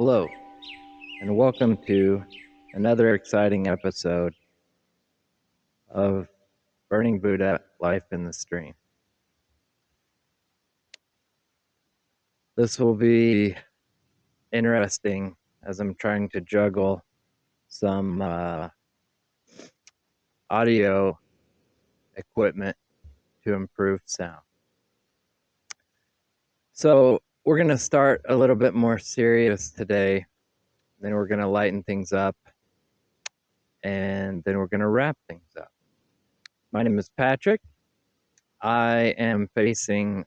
Hello, and welcome to another exciting episode of Burning Buddha Life in the Stream. This will be interesting as I'm trying to juggle some audio equipment to improve sound. So we're going to start a little bit more serious today, then we're going to lighten things up, and then we're going to wrap things up. My name is Patrick. I am facing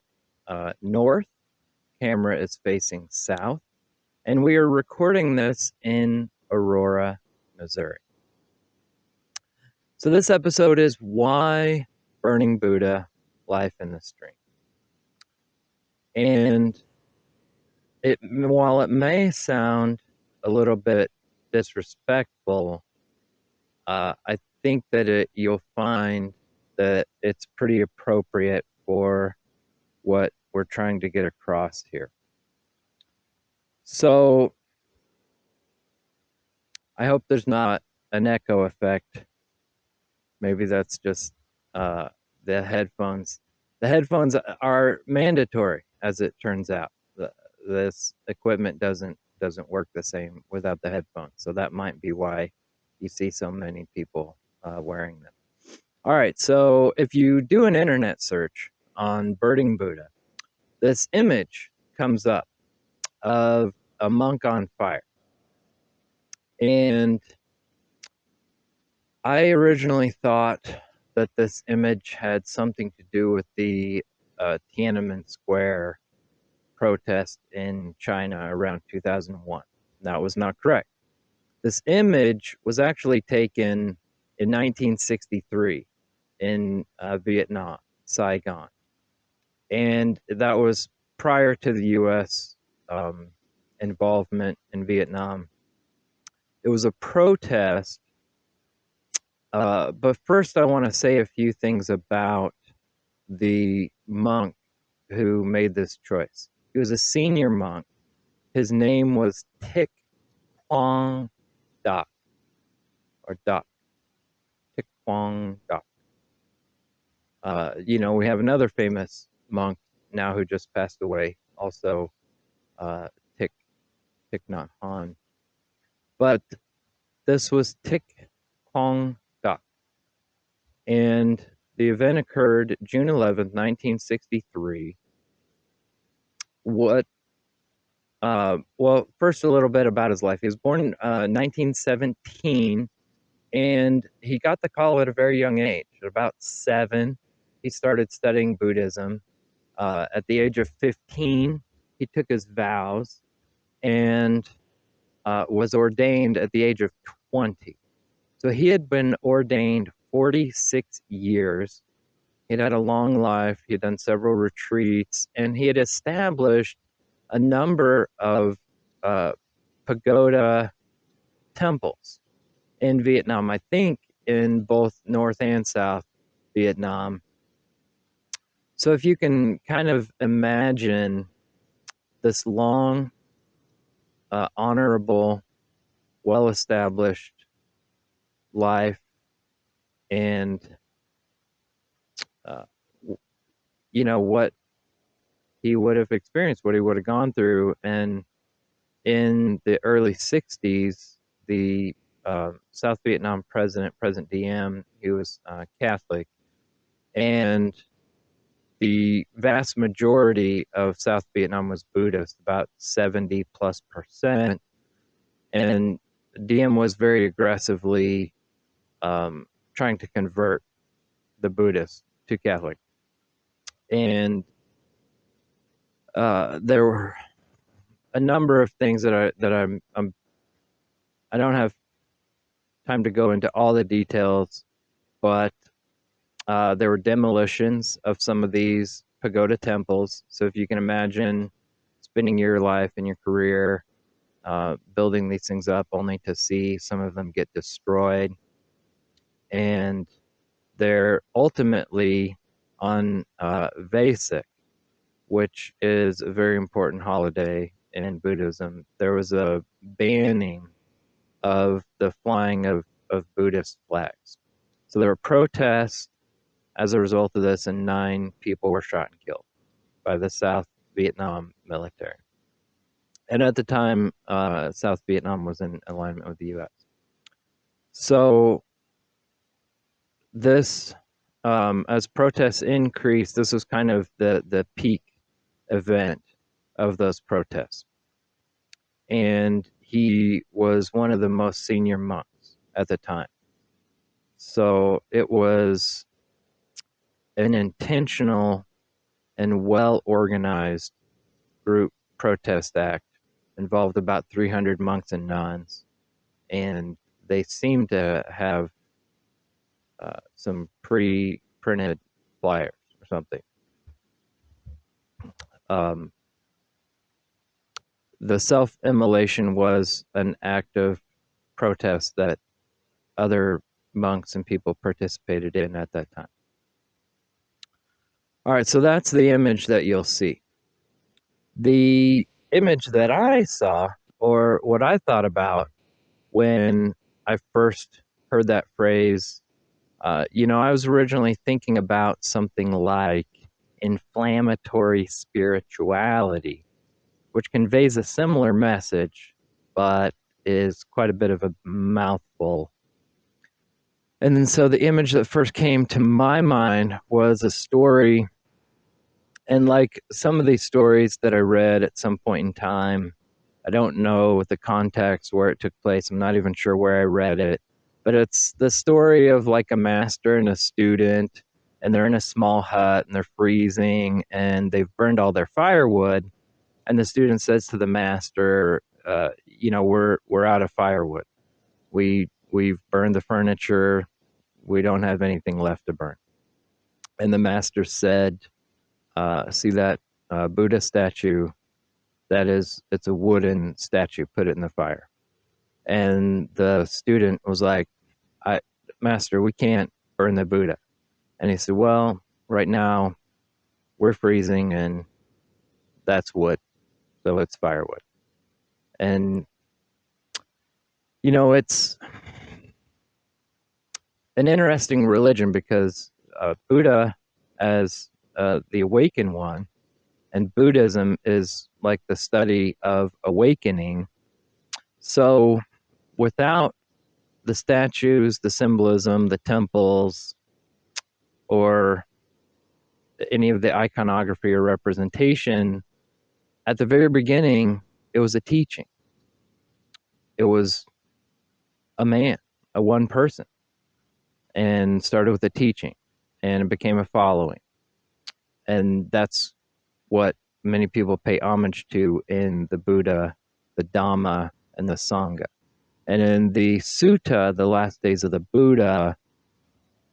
north. Camera is facing south, and we are recording this in Aurora, Missouri. So this episode is Why Burning Buddha Life in the Stream. And while it may sound a little bit disrespectful, I think that you'll find that it's pretty appropriate for what we're trying to get across here. So I hope there's not an echo effect. Maybe that's just the headphones. The headphones are mandatory, as it turns out. This equipment doesn't work the same without the headphones. So that might be why you see so many people wearing them. All right, so if you do an internet search on Burning Buddha, this image comes up of a monk on fire. And I originally thought that this image had something to do with the Tiananmen Square protest in China around 2001. That was not correct. This image was actually taken in 1963 in Vietnam, Saigon. And that was prior to the U.S. Involvement in Vietnam. It was a protest. But first, I want to say a few things about the monk who made this choice. He was a senior monk. His name was Thich Quang Duc, or Duc. Thich Quang Duc. We have another famous monk now who just passed away, also Thich Nhat Hanh. But this was Thich Quang Duc. And the event occurred June 11th, 1963. First a little bit about his life. He was born in 1917, and he got the call at a very young age. At about 7, he started studying Buddhism. At the age of 15, he took his vows and was ordained at the age of 20. So he had been ordained 46 years. He'd had a long life. He had done several retreats, and he had established a number of pagoda temples in Vietnam, I think in both North and South Vietnam. So if you can kind of imagine this long, honorable, well-established life, and what he would have experienced, what he would have gone through. And in the early 60s, the South Vietnam President Diem, he was Catholic, and the vast majority of South Vietnam was Buddhist, about 70+%. And Diem was very aggressively trying to convert the Buddhists to Catholic. And there were a number of things that I don't have time to go into all the details, but there were demolitions of some of these pagoda temples. So if you can imagine spending your life and your career building these things up only to see some of them get destroyed. And they're ultimately on Vesak, which is a very important holiday in Buddhism, there was a banning of the flying of Buddhist flags. So there were protests as a result of this, and 9 people were shot and killed by the South Vietnam military. And at the time, South Vietnam was in alignment with the U.S. So this, as protests increased, this was kind of the peak event of those protests. And he was one of the most senior monks at the time. So it was an intentional and well-organized group protest act, involved about 300 monks and nuns, and they seemed to have some pre-printed flyers or something. The self-immolation was an act of protest that other monks and people participated in at that time. All right, so that's the image that you'll see. The image that I saw, or what I thought about when I first heard that phrase, I was originally thinking about something like inflammatory spirituality, which conveys a similar message, but is quite a bit of a mouthful. And then so the image that first came to my mind was a story. And like some of these stories that I read at some point in time, I don't know the context where it took place. I'm not even sure where I read it. But it's the story of like a master and a student, and they're in a small hut and they're freezing and they've burned all their firewood. And the student says to the master, we're out of firewood. We've burned the furniture. We don't have anything left to burn. And the master said, see that Buddha statue? It's a wooden statue. Put it in the fire. And the student was like, Master, we can't burn the Buddha. And he said, well, right now we're freezing and that's wood. So it's firewood. And, it's an interesting religion because Buddha, as the awakened one, and Buddhism is like the study of awakening. So without the statues, the symbolism, the temples, or any of the iconography or representation, at the very beginning, it was a teaching. It was a man, a one person, and started with a teaching, and it became a following. And that's what many people pay homage to in the Buddha, the Dhamma, and the Sangha. And in the Sutta, the last days of the Buddha,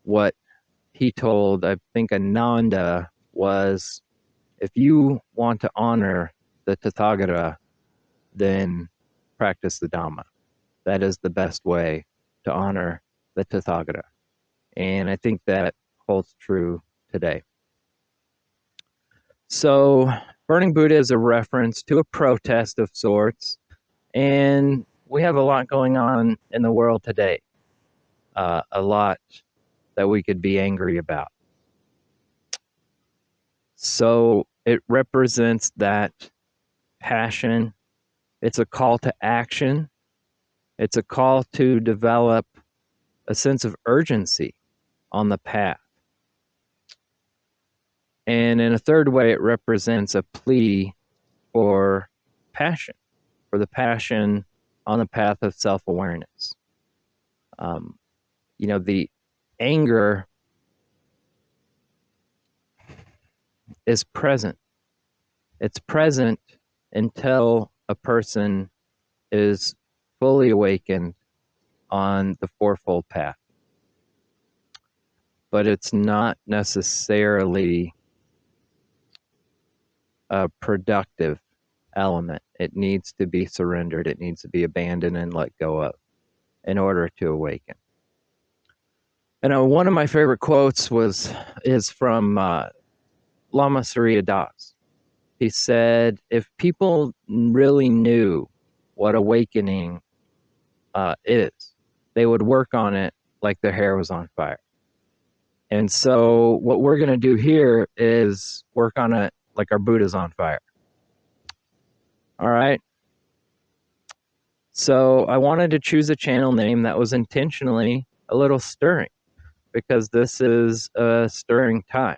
what he told, I think, Ananda was, if you want to honor the Tathagata, then practice the Dhamma. That is the best way to honor the Tathagata. And I think that holds true today. So burning Buddha is a reference to a protest of sorts. And we have a lot going on in the world today. A lot that we could be angry about. So it represents that passion. It's a call to action. It's a call to develop a sense of urgency on the path. And in a third way, it represents a plea for passion, for the passion on the path of self-awareness. The anger is present. It's present until a person is fully awakened on the fourfold path. But it's not necessarily a productive element. It needs to be surrendered. It needs to be abandoned and let go of in order to awaken. And one of my favorite quotes is from Lama Surya Das. he said if people really knew what awakening is, they would work on it like their hair was on fire. And so what we're going to do here is work on it like our Buddha's on fire. All right. So I wanted to choose a channel name that was intentionally a little stirring, because this is a stirring time.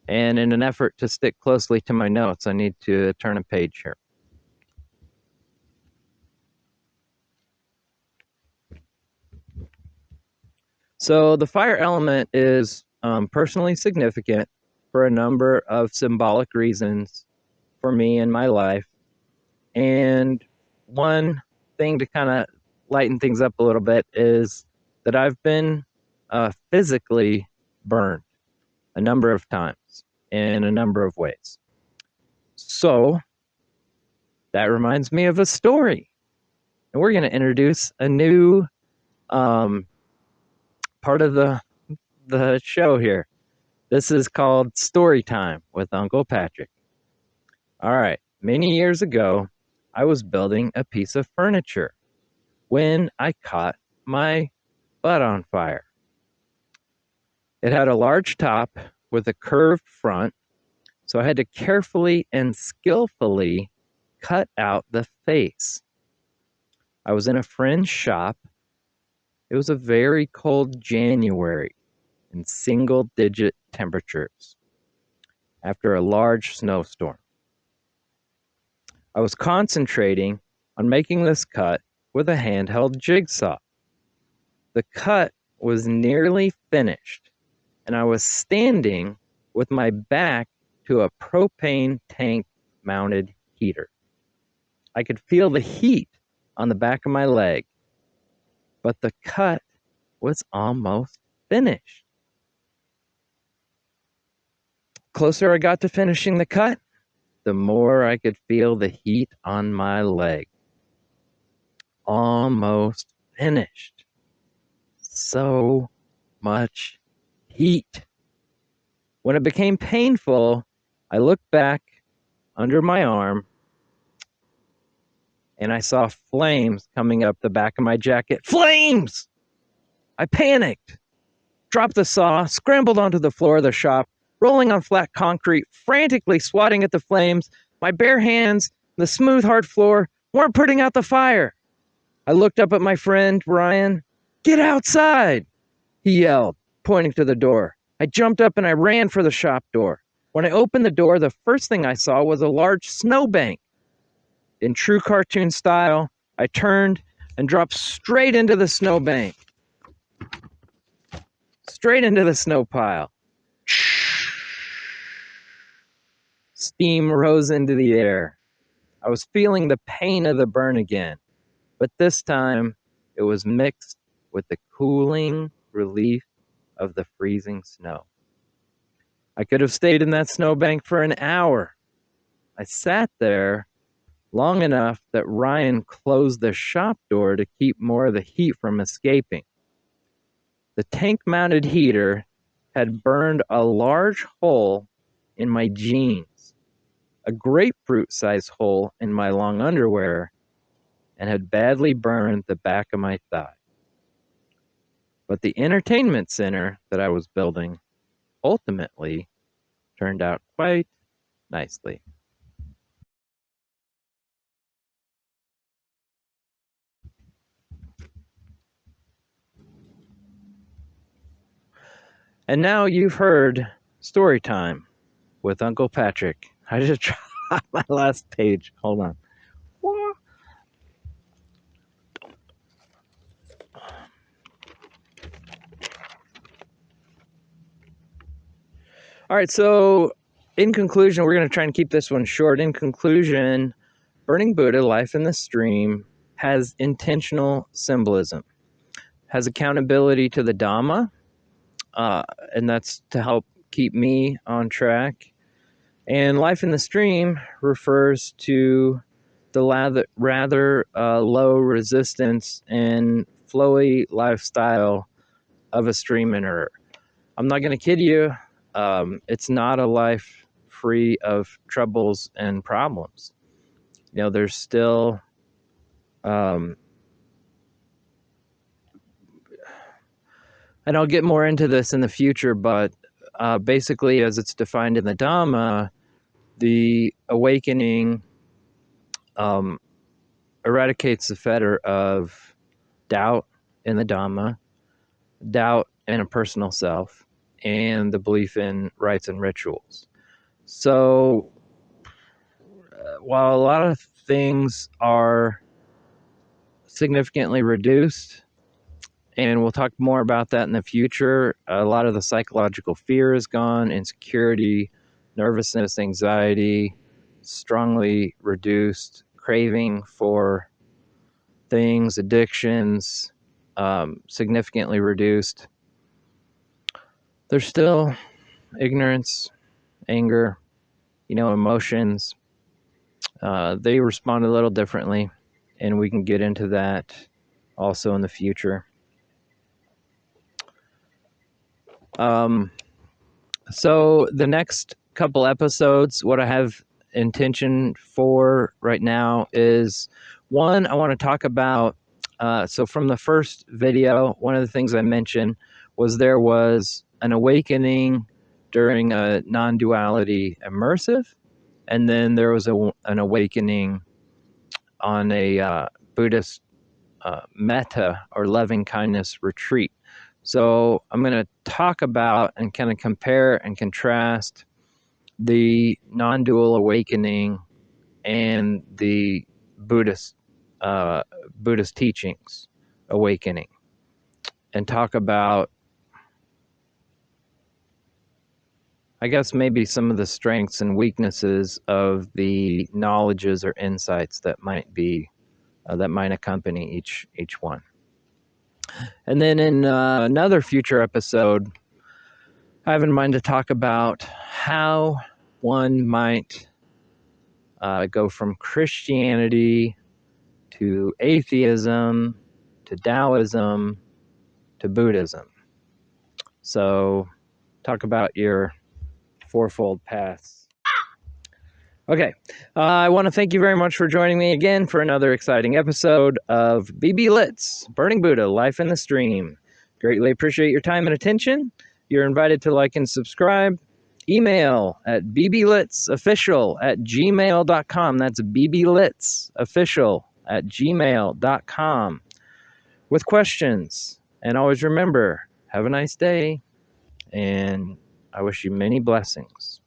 And in an effort to stick closely to my notes, I need to turn a page here. So the fire element is personally significant for a number of symbolic reasons for me in my life. And one thing to kind of lighten things up a little bit is that I've been physically burned a number of times in a number of ways. So that reminds me of a story. And we're going to introduce a new part of the show here. This is called Story Time with Uncle Patrick. All right. Many years ago, I was building a piece of furniture when I caught my butt on fire. It had a large top with a curved front, so I had to carefully and skillfully cut out the face. I was in a friend's shop. It was a very cold January in single-digit temperatures after a large snowstorm. I was concentrating on making this cut with a handheld jigsaw. The cut was nearly finished, and I was standing with my back to a propane tank-mounted heater. I could feel the heat on the back of my leg, but the cut was almost finished. The closer I got to finishing the cut, the more I could feel the heat on my leg. Almost finished. So much heat. When it became painful, I looked back under my arm and I saw flames coming up the back of my jacket. Flames! I panicked, dropped the saw, scrambled onto the floor of the shop, rolling on flat concrete, frantically swatting at the flames. My bare hands, the smooth, hard floor, weren't putting out the fire. I looked up at my friend, Ryan. "Get outside," he yelled, pointing to the door. I jumped up and I ran for the shop door. When I opened the door, the first thing I saw was a large snowbank. In true cartoon style, I turned and dropped straight into the snowbank. Straight into the snow pile. Steam rose into the air. I was feeling the pain of the burn again, but this time it was mixed with the cooling relief of the freezing snow. I could have stayed in that snowbank for an hour. I sat there long enough that Ryan closed the shop door to keep more of the heat from escaping. The tank-mounted heater had burned a large hole in my jeans, a grapefruit-sized hole in my long underwear, and had badly burned the back of my thigh. But the entertainment center that I was building ultimately turned out quite nicely. And now you've heard Story Time with Uncle Patrick. I just dropped my last page. Hold on. All right, so in conclusion, we're going to try and keep this one short. In conclusion, Burning Buddha, Life in the Stream, has intentional symbolism, has accountability to the Dhamma, and that's to help keep me on track. And Life in the Stream refers to the rather low resistance and flowy lifestyle of a streamer. I'm not going to kid you. It's not a life free of troubles and problems. There's still and I'll get more into this in the future, but basically, as it's defined in the Dhamma, the awakening eradicates the fetter of doubt in the Dhamma, doubt in a personal self, and the belief in rites and rituals. So while a lot of things are significantly reduced, and we'll talk more about that in the future, a lot of the psychological fear is gone, insecurity, nervousness, anxiety, strongly reduced, craving for things, addictions, significantly reduced. There's still ignorance, anger, emotions. They respond a little differently, and we can get into that also in the future. So the next couple episodes, what I have intention for right now is, one, I want to talk about, so from the first video, one of the things I mentioned was there was an awakening during a non-duality immersive, and then there was an awakening on a Buddhist metta or loving kindness retreat. So I'm going to talk about and kind of compare and contrast the non-dual awakening and the Buddhist teachings awakening, and talk about, I guess, maybe some of the strengths and weaknesses of the knowledges or insights that might accompany each one. And then in another future episode, I have in mind to talk about how one might go from Christianity to atheism to Taoism to Buddhism. So talk about your fourfold paths. Okay, I want to thank you very much for joining me again for another exciting episode of BB Lit's Burning Buddha, Life in the Stream. Greatly appreciate your time and attention. You're invited to like and subscribe. Email at bblitsofficial@gmail.com. That's bblitsofficial@gmail.com with questions. And always remember, have a nice day, and I wish you many blessings.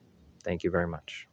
Thank you very much.